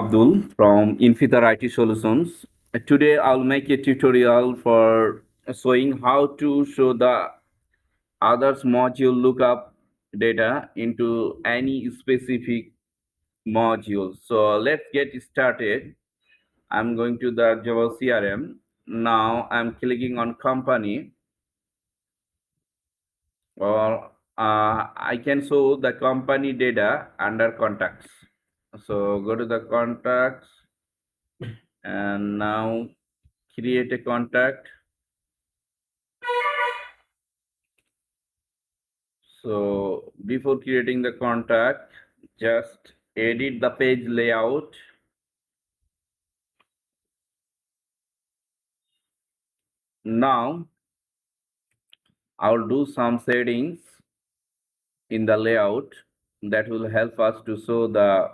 Abdul from Infitar IT Solutions. Today I'll make a tutorial for showing how to show the others module lookup data into any specific module. So let's get started. I'm going to the Zoho CRM. Now I'm clicking on company, or I can show the company data under contacts. So go to the contacts and now create a contact. So before creating the contact, just edit the page layout. Now I'll do some settings in the layout that will help us to show the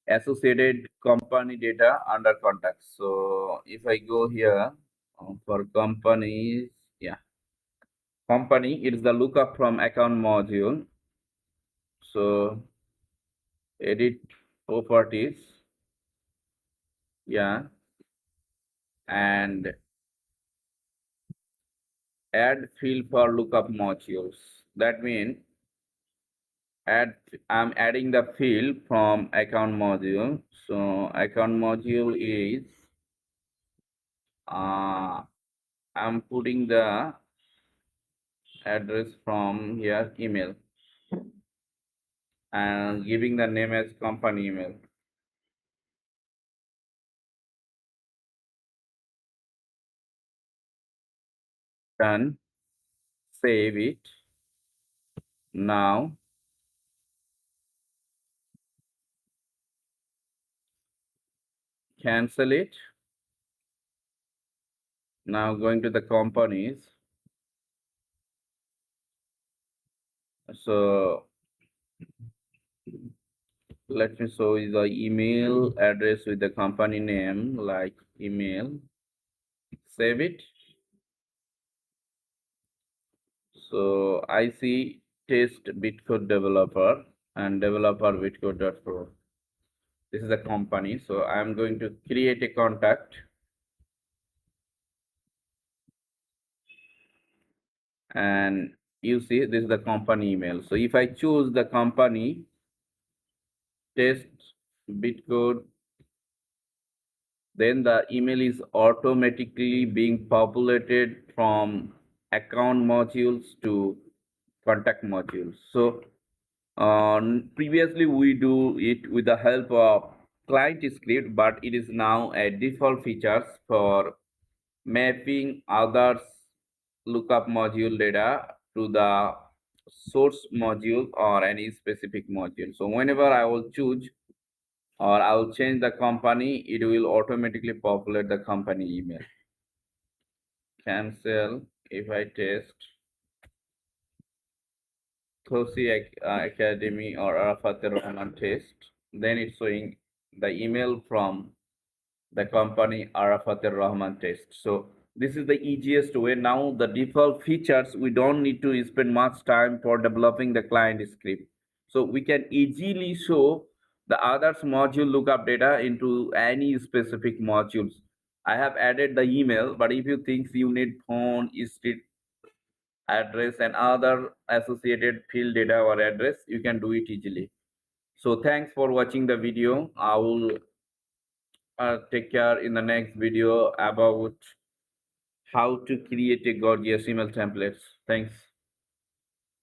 associated company data under contacts. So if I go here for companies, yeah, company, it's the lookup from account module. So edit properties, yeah, and add field for lookup modules. That means I'm adding the field from account module. So account module is I'm putting the address from here, email, and giving the name as company email. Done. Save it. Now cancel it. Now going to the companies. So let me show you the email address with the company name, like email. Save it. So I see test bitcode developer and developer bitcode.pro. This is the company. So I'm going to create a contact, and you see this is the company email. So if I choose the company test bitcode, then the email is automatically being populated from account modules to contact modules. So previously we do it with the help of client script, but it is now a default features for mapping others lookup module data to the source module or any specific module. So whenever I will choose or I will change the company, it will automatically populate the company email. Cancel. If I test Thosi Academy or Arafat Rahman test, then it's showing the email from the company Arafat Rahman test. So this is the easiest way. Now the default features, we don't need to spend much time for developing the client script. So we can easily show the others module lookup data into any specific modules. I have added the email, but if you think you need phone, street address, and other associated field data or address, you can do it easily. So thanks for watching the video. I will take care in the next video about how to create a gorgeous email templates. Thanks.